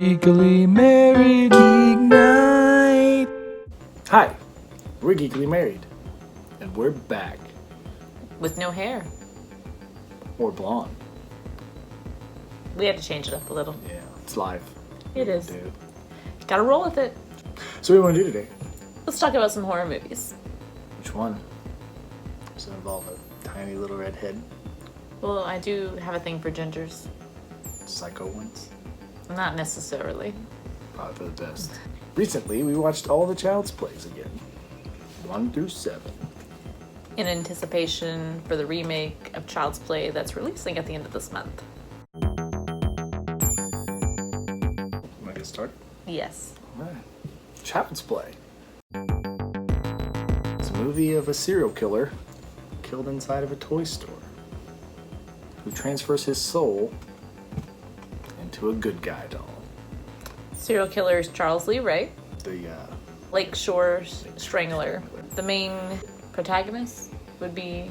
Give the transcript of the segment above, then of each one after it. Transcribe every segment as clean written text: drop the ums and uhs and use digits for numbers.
Geekily Married Geek Night. Hi, we're Geekily Married, and we're back. With no hair. Or blonde. We had to change it up a little. Yeah, it's live. It is. Dude. Gotta roll with it. So what do you want to do today? Let's talk about some horror movies. Which one? Does it involve a tiny little redhead? Well, I do have a thing for gingers. Psycho ones? Not necessarily. Probably for the best. Recently, we watched all the Child's Plays again. 1 through 7. In anticipation for the remake of Child's Play that's releasing at the end of this month. Want to get started? Yes. Alright. Child's Play. It's a movie of a serial killer killed inside of a toy store who transfers his soul into a good guy doll. Serial killer is Charles Lee Ray, The Lakeshore Strangler. The main protagonist would be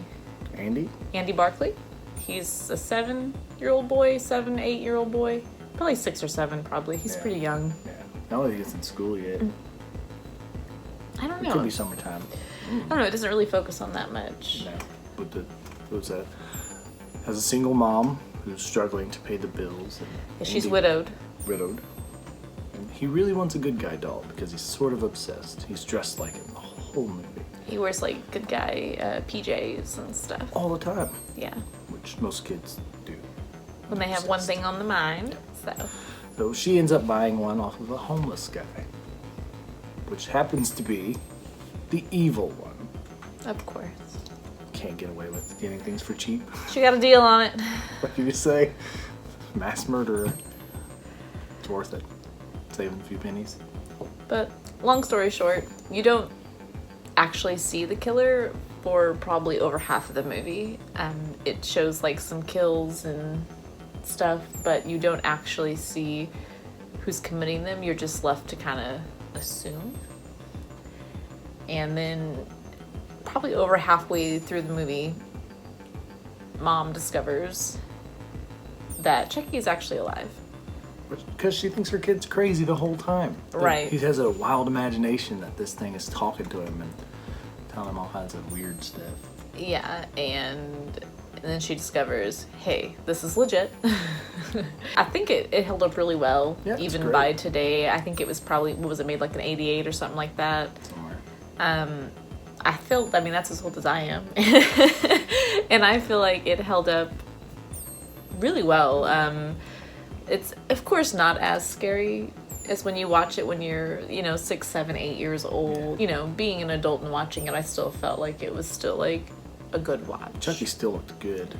Andy? Andy Barclay. He's a 8-year-old boy, probably 6 or 7 probably. He's pretty young. Yeah. Not that he's in school yet. I don't It know. could be summertime. I don't know, it doesn't really focus on that much. No. But what's that? Has a single mom who's struggling to pay the bills. And Yeah, she's Andy- widowed. Widowed. And he really wants a good guy doll because he's sort of obsessed. He's dressed like him the whole movie. He wears like good guy PJs and stuff. All the time. Yeah. Which most kids do. When they have one thing on the mind. So she ends up buying one off of a homeless guy. Which happens to be the evil one. Of course. Can't get away with getting things for cheap. She got a deal on it. What do you say? Mass murderer. It's worth it. Saving a few pennies. But long story short, you don't actually see the killer for probably over half of the movie. It shows like some kills and stuff, but you don't actually see who's committing them. You're just left to kind of assume. And then probably over halfway through the movie, Mom discovers that Chucky is actually alive. Because she thinks her kid's crazy the whole time. Right. He has a wild imagination that this thing is talking to him and telling him all kinds of weird stuff. Yeah, and then she discovers, hey, this is legit. I think it held up really well, Yeah, it's even great. by today. I think it was probably, what was it, made like an 88 or something like that. Somewhere. I mean, that's as old as I am. And I feel like it held up really well. It's, of course, not as scary as when you watch it when you're, 6, 7, 8 years old. Yeah. Being an adult and watching it, I still felt like it was still, like, a good watch. Chucky still looked good.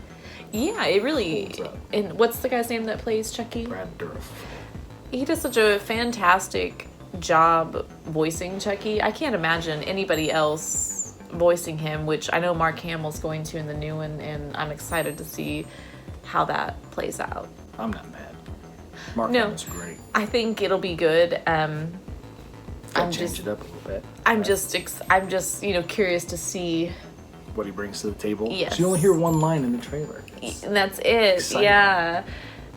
Yeah, it really... Holds up. And what's the guy's name that plays Chucky? Brad Dourif. He does such a fantastic job voicing Chucky. I can't imagine anybody else voicing him, which I know Mark Hamill's going to in the new one, and I'm excited to see how that plays out. I'm not mad. Mark No. Hamill's great. I think it'll be good. Gotta I'm change just, it up a little bit. I'm just, curious to see. What he brings to the table. Yes. So you only hear one line in the trailer. And that's it. Exciting. Yeah.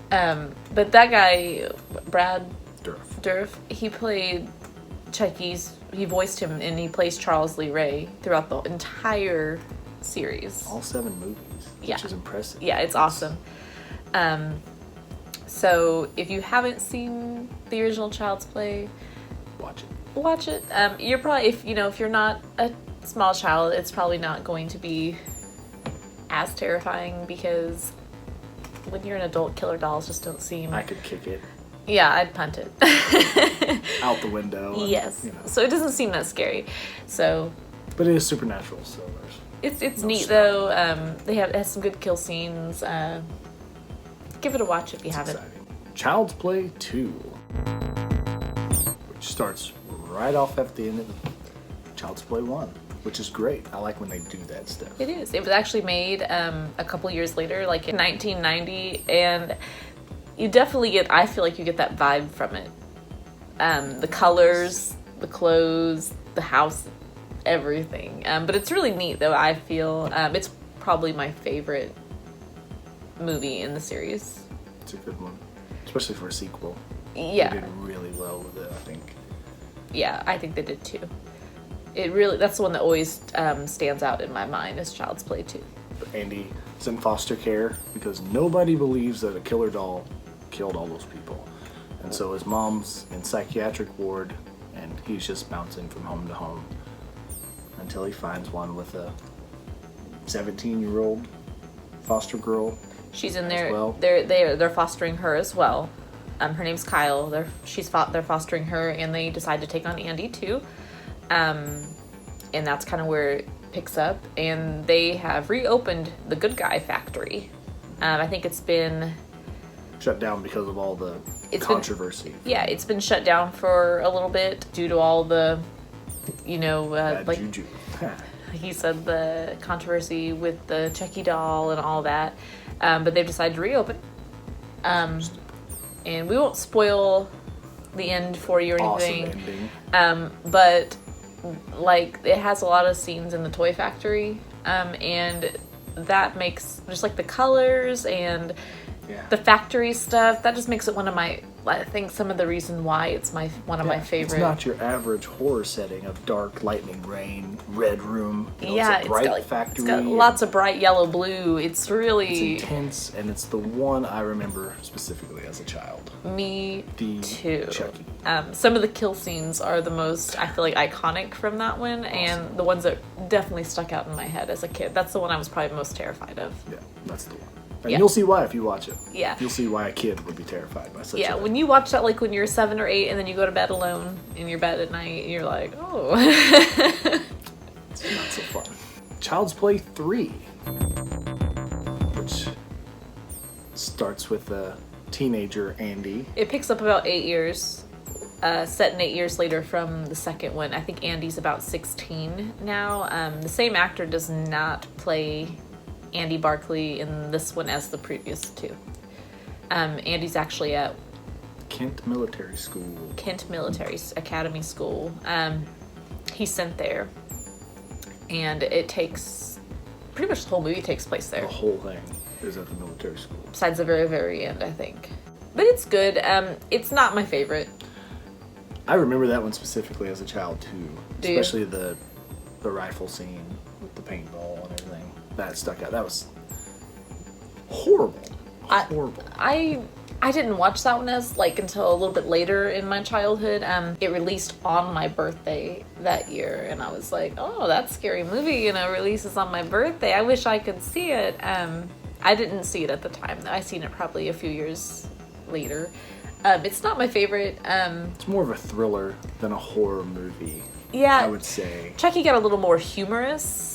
But that guy, Brad Dourif. Dourif, he played he voiced him, and he plays Charles Lee Ray throughout the entire series. All 7 movies. Yeah. Which is impressive. Yeah, it's awesome. So if you haven't seen the original Child's Play, Watch it. watch it. You're probably, if you're not a small child, it's probably not going to be as terrifying, because when you're an adult, killer dolls just don't seem... I could kick it Yeah, I'd punt it. out the window. And, Yes. So it doesn't seem that scary. So But it is supernatural, so there's... it's No neat stopping. though. It has some good kill scenes. Give it a watch if you haven't. Exciting. Child's Play 2, which starts right off at the end of Child's Play 1, which is great. I like when they do that stuff. It is. It was actually made a couple years later, like in 1990, and you definitely get, I feel like you get that vibe from it. The colors, the clothes, the house, everything. But it's really neat though, I feel. It's probably my favorite movie in the series. It's a good one, especially for a sequel. Yeah. They did really well with it, I think. Yeah, I think they did too. That's the one that always stands out in my mind as Child's Play 2. Andy is in foster care because nobody believes that a killer doll killed all those people. And so his mom's in psychiatric ward, and he's just bouncing from home to home until he finds one with a 17-year-old foster girl. She's in there. Well. They're fostering her as well. Her name's Kyle. They're fostering her, and they decide to take on Andy too. And that's kind of where it picks up. And they have reopened the Good Guy Factory. I think it's been Shut down because of all the controversy. It's been shut down for a little bit due to all the, Bad like juju. he said, the controversy with the Chucky doll and all that. But they've decided to reopen. And we won't spoil the end for you or anything. Awesome ending. But like it has a lot of scenes in the toy factory. And that makes just like the colors and the factory stuff, that just makes it one of my, I think some of the reason why it's one of my favorite. It's not your average horror setting of dark, lightning, rain, red room. It's a bright factory. It's got lots of bright yellow, blue. It's really... It's intense, and it's the one I remember specifically as a child. Me too. Chucky. Some of the kill scenes are the most, I feel like, iconic from that one, and the ones that definitely stuck out in my head as a kid. That's the one I was probably most terrified of. Yeah, that's the one. And you'll see why if you watch it. Yeah. You'll see why a kid would be terrified by such a thing. When you watch that, like when you're 7 or 8, and then you go to bed alone in your bed at night, and you're like, oh. It's not so fun. Child's Play 3, which starts with a teenager, Andy. It picks up about 8 years, set in 8 years later from the second one. I think Andy's about 16 now. The same actor does not play Andy Barkley in this one as the previous two. Andy's actually at Kent Military School. Kent Military Academy School. He's sent there, and it takes pretty much the whole movie takes place there. The whole thing is at the military school. Besides the very, very end, I think. But it's good. It's not my favorite. I remember that one specifically as a child too. Do you? Especially the rifle scene with the paintball and everything. That stuck out. That was horrible. Horrible. I didn't watch that one until a little bit later in my childhood. It released on my birthday that year, and I was like, oh, that scary movie, releases on my birthday. I wish I could see it. I didn't see it at the time, though. I seen it probably a few years later. It's not my favorite. It's more of a thriller than a horror movie. Yeah. I would say. Chucky got a little more humorous.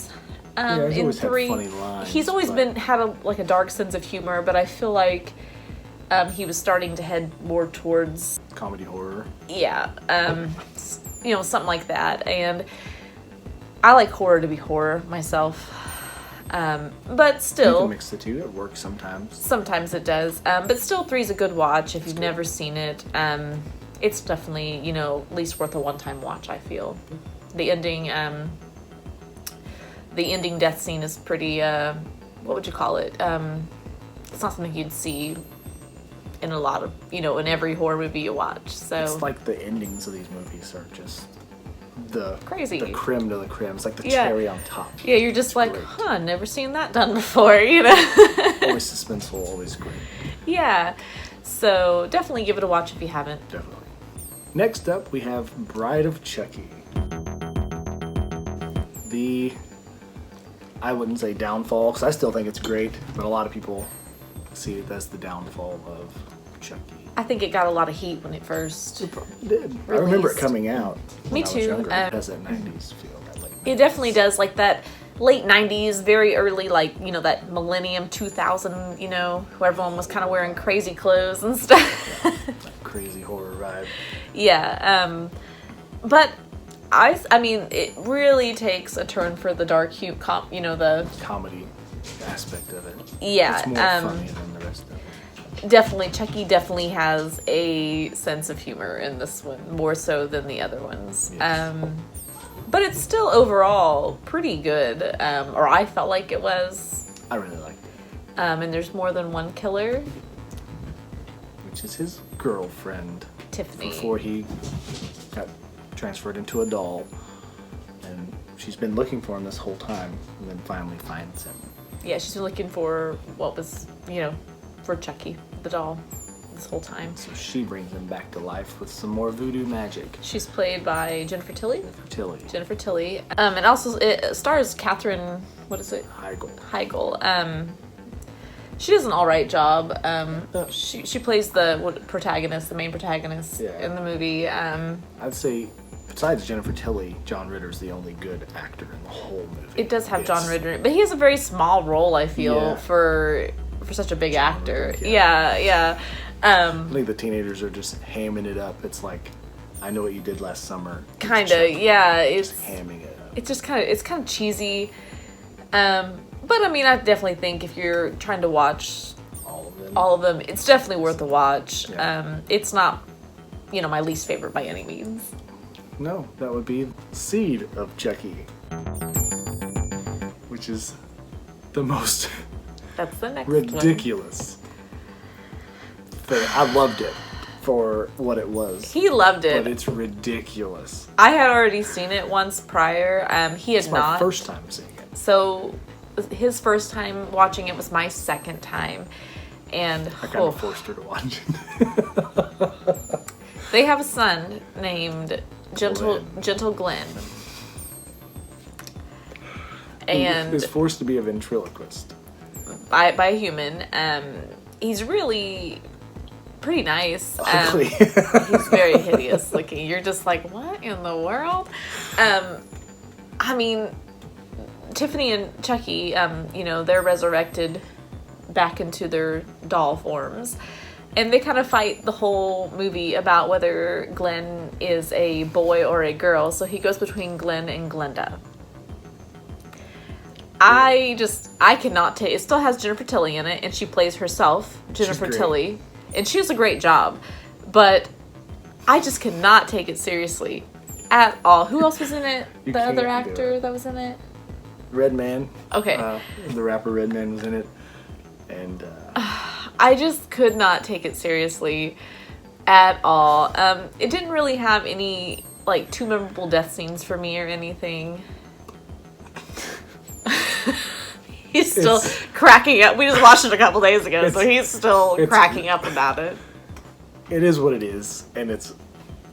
He's in always 3, had funny lines. He's always had a dark sense of humor, but I feel like he was starting to head more towards comedy horror. Yeah, something like that. And I like horror to be horror myself, but still, You can mix the two. It works sometimes. Sometimes it does, but still, 3's a good watch if you've never seen it. It's definitely at least worth a one-time watch. I feel the ending. The ending death scene is pretty, what would you call it? It's not something you'd see in a lot of, in every horror movie you watch. So it's like the endings of these movies are just the crazy. The creme de la creme. It's like the cherry on top. Yeah, you're just like, great. Never seen that done before, Always suspenseful, always great. Yeah, so definitely give it a watch if you haven't. Definitely. Next up, we have Bride of Chucky. I wouldn't say downfall, because I still think it's great, but a lot of people see it as the downfall of Chucky. I think it got a lot of heat when it first did. I remember it coming out. Me when too. I was younger. It has that 90s feel. That late 90s. It definitely does, like that late 90s, very early, that millennium 2000, where everyone was kind of wearing crazy clothes and stuff. Yeah, that crazy horror vibe. Yeah, but I mean, it really takes a turn for the dark the comedy aspect of it. Yeah, it's more funny than the rest of it. Definitely, Chucky definitely has a sense of humor in this one, more so than the other ones. Yes. But it's still overall pretty good, or I felt like it was. I really liked it. And there's more than one killer. Which which is his girlfriend. Tiffany. Before he got transferred into a doll. And she's been looking for him this whole time, and then finally finds him. Yeah, she's been looking for what was, for Chucky, the doll, this whole time. So she brings him back to life with some more voodoo magic. She's played by Jennifer Tilly. Jennifer Tilly. And also it stars Catherine, what is it? Heigl. She does an alright job. She plays the main protagonist in the movie. I'd say, besides Jennifer Tilly, John Ritter's the only good actor in the whole movie. It does have John Ritter, but he has a very small role, I feel, for such a big actor. Ritter, yeah. I think the teenagers are just hamming it up. It's like, I Know What You Did Last Summer. Kinda, yeah. It's hamming it up. It's just kind of cheesy. But I mean, I definitely think if you're trying to watch all of them, it's definitely worth a watch. Yeah. It's not, my least favorite by any means. No, that would be Seed of Chucky, which is the most That's the next ridiculous thing. I loved it for what it was. He loved it. But it's ridiculous. I had already seen it once prior. He had It's not. my first time seeing it. So his first time watching it was my second time. And I kind of forced her to watch it. They have a son named Gentle Glenn. And is forced to be a ventriloquist. By a human. He's really pretty nice. Ugly. He's very hideous looking. You're just like, what in the world? I mean, Tiffany and Chucky, they're resurrected back into their doll forms. And they kind of fight the whole movie about whether Glenn is a boy or a girl. So he goes between Glenn and Glenda. I cannot take it. Still has Jennifer Tilly in it, and she plays herself, Jennifer Tilly. And she does a great job. But I just cannot take it seriously at all. Who else was in it? The other actor that was in it? Redman. Okay. The rapper Redman was in it. And I just could not take it seriously at all. It didn't really have any, too memorable death scenes for me or anything. He's still cracking up. We just watched it a couple days ago, so he's still cracking up about it. It is what it is, and it's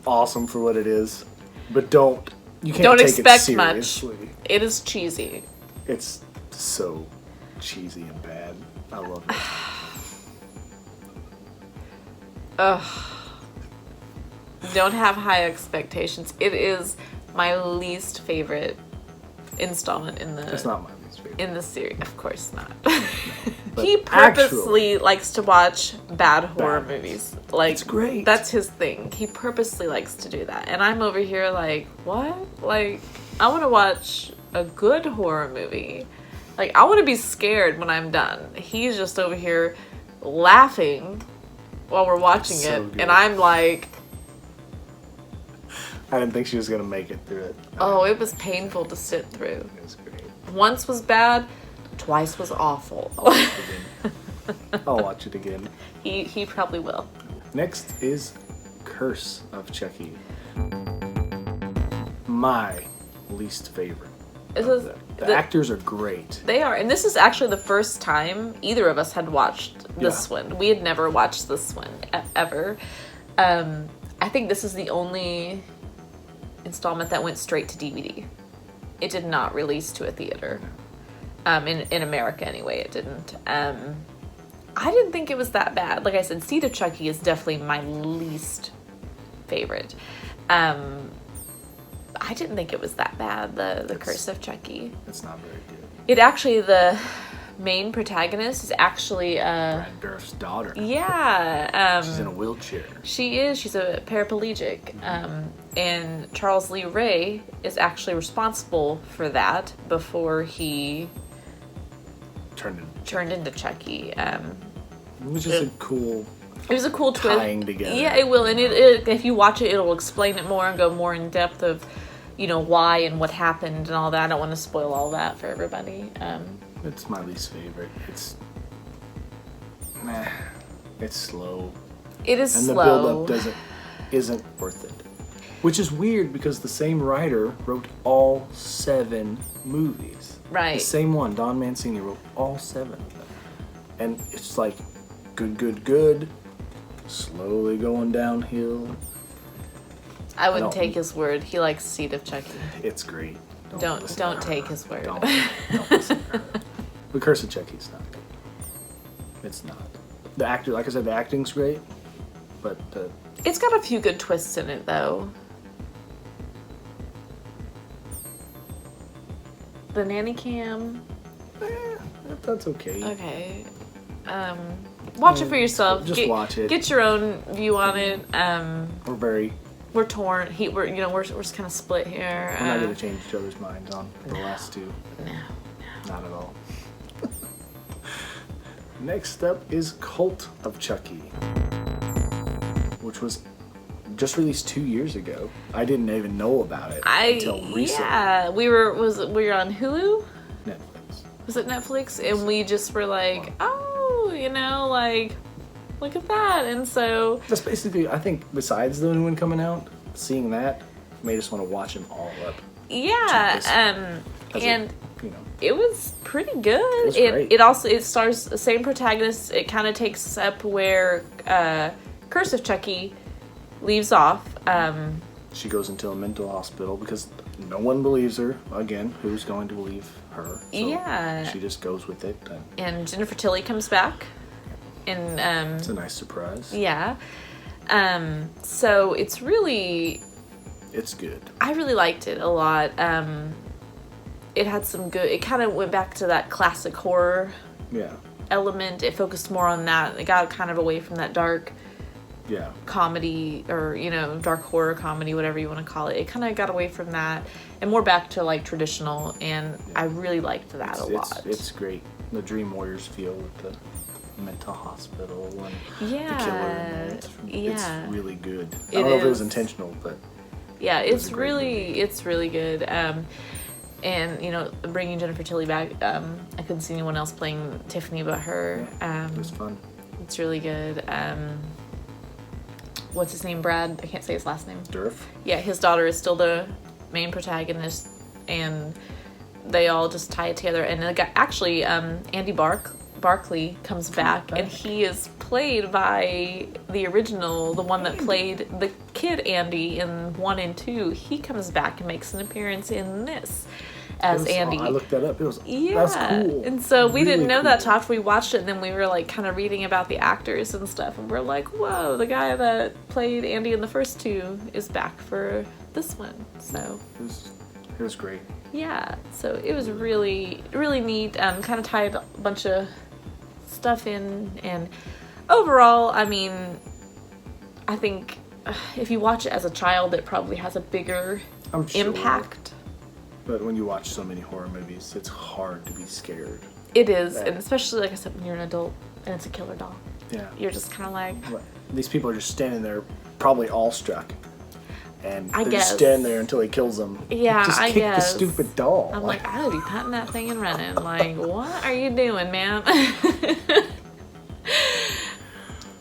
awesome for what it is. But you can't don't take expect it seriously. much. It is cheesy. It's so cheesy and bad. I love it. Ugh. Don't have high expectations. It is my least favorite installment in the. It's not my least favorite. In the series, of course not. But he purposely likes to watch bad horror movies. It's great. That's his thing. He purposely likes to do that. And I'm over here like, what? I want to watch a good horror movie. I want to be scared when I'm done. He's just over here laughing while we're watching it. Good. And I'm like... I didn't think she was going to make it through it. Oh, it was painful to sit through. It was great. Once was bad, twice was awful. I'll watch it again. He probably will. Next is Curse of Chucky. My least favorite. The actors are great. They are. And this is actually the first time either of us had watched this one. We had never watched this one ever. I think this is the only installment that went straight to DVD. It did not release to a theater. In America anyway, it didn't. I didn't think it was that bad. Like I said, Seed of Chucky is definitely my least favorite. I didn't think it was that bad, the Curse of Chucky. It's not very good. It actually, the main protagonist is actually... Brad Dourif's daughter. Yeah. She's in a wheelchair. She is. She's a paraplegic. And Charles Lee Ray is actually responsible for that before he turned into Chucky. Which is a cool... It was a cool twist. Tying together. Yeah, it will. And it if you watch it, it'll explain it more and go more in depth of, why and what happened and all that. I don't want to spoil all that for everybody. It's my least favorite. It's slow. It is and slow. the build-up isn't worth it. Which is weird because the same writer wrote all 7 movies. Right. The same one, Don Mancini, wrote all 7 of them. And it's like good, slowly going downhill. I wouldn't take his word. He likes Seed of Chucky. It's great. Don't listen to her. take his word. Don't listen to her. The Curse of Chucky's not good. It's not. The actor, like I said, the acting's great, but It's got a few good twists in it, though. The nanny cam. that's okay. Okay. Watch it for yourself. Just watch it. Get your own view on it. We're torn. We're just kind of split here. We're not going to change each other's minds on the last 2. No. Not at all. Next up is Cult of Chucky, which was just released 2 years ago. I didn't even know about it until recently. Yeah, we were on Hulu? Netflix. Was it Netflix? And we just were like, oh, like, look at that. And so That's basically, I think, besides the new one coming out, seeing that made us want to watch them all up. yeah, and it was pretty good. It stars the same protagonist. It kind of takes up where Curse of Chucky leaves off. She goes into a mental hospital because no one believes her. Again, who's going to believe her? So she just goes with it. And Jennifer Tilly comes back. And it's a nice surprise. Yeah. So it's really... It's good. I really liked it a lot. It had some good... It kind of went back to that classic horror element. It focused more on that. It got kind of away from that dark comedy or, dark horror comedy, whatever you want to call it. It kind of got away from that and more back to, like, traditional, and I really liked that a lot. It's great. The Dream Warriors feel with the mental hospital and the killer in there. It's really good. I don't know if it was intentional, but... Yeah, it's really good. And bringing Jennifer Tilly back, I couldn't see anyone else playing Tiffany but her. It was fun. It's really good. What's his name? Brad? I can't say his last name. Durf? Yeah, his daughter is still the main protagonist, and they all just tie it together. And actually, Andy Barkley comes back, and he is played by the original, the one that played the kid Andy in 1 and 2. He comes back and makes an appearance in this as Andy. I looked that up. That's cool. And so we didn't know that cool. till after we watched it, and then we were like kind of reading about the actors and stuff, and we're like, whoa, the guy that played Andy in the first 2 is back for this one. So it was great. Yeah, so it was really, really neat. Kind of tied a bunch of stuff in, and overall, I mean, I think if you watch it as a child, it probably has a bigger impact. But when you watch so many horror movies, it's hard to be scared. It is, and especially, like I said, when you're an adult and it's a killer doll. Yeah. You're just kind of like... These people are just standing there, probably awestruck. And they're just standing there until he kills them. Yeah, just kick the stupid doll. I'm like, I would be patting that thing and running. Like, what are you doing, man?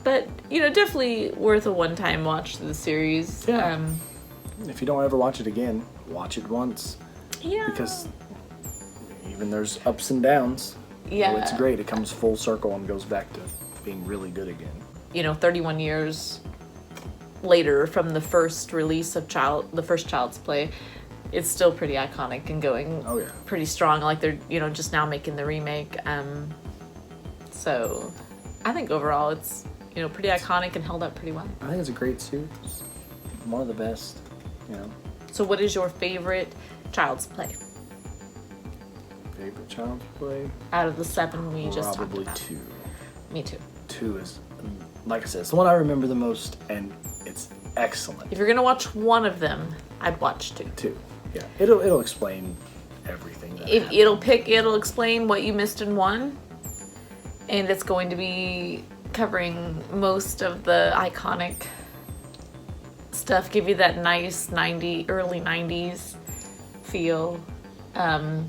But, definitely worth a one-time watch through the series. Yeah. If you don't ever watch it again, watch it once. Yeah. Because even there's ups and downs. Yeah. It's great. It comes full circle and goes back to being really good again. 31 years later from the first release of the first Child's Play, it's still pretty iconic and going pretty strong. Like they're, just now making the remake. So I think overall it's, pretty iconic and held up pretty well. I think it's a great series. One of the best, So what is your favorite Child's Play? Favorite Child's Play? Out of the 7 we just talked about. Probably 2. Me too. 2 is, like I said, it's the one I remember the most, and it's excellent. If you're gonna watch one of them, I'd watch 2. 2, yeah. It'll explain everything. It'll explain what you missed in 1, and it's going to be covering most of the iconic stuff. Give you that nice early 90s feel. And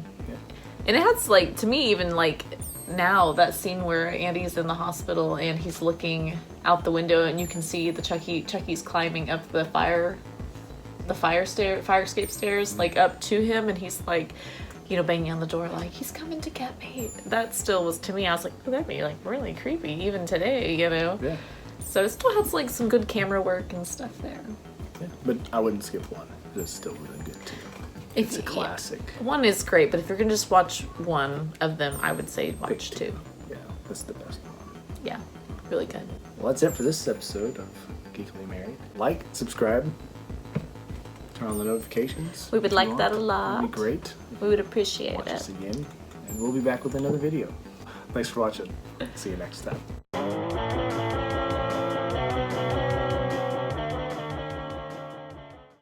it has, like, to me, even like now, that scene where Andy's in the hospital and he's looking out the window and you can see the Chucky's climbing up the fire escape stairs, like up to him, and he's like, you know, banging on the door like, he's coming to get me. That still was, to me, I was like, oh, that'd be like really creepy even today, you know? Yeah. So it still has like some good camera work and stuff there. Yeah. But I wouldn't skip one. It's still really good too. It's a classic. One is great, but if you're gonna just watch one of them, I would say watch two. Yeah, that's the best one. Yeah, really good. Well, that's it for this episode of Geekily Married. Like, subscribe, turn on the notifications. We would if you like want. that a lot. It'd be great. We would appreciate Watch it. us again, and we'll be back with another video. Thanks for watching. See you next time.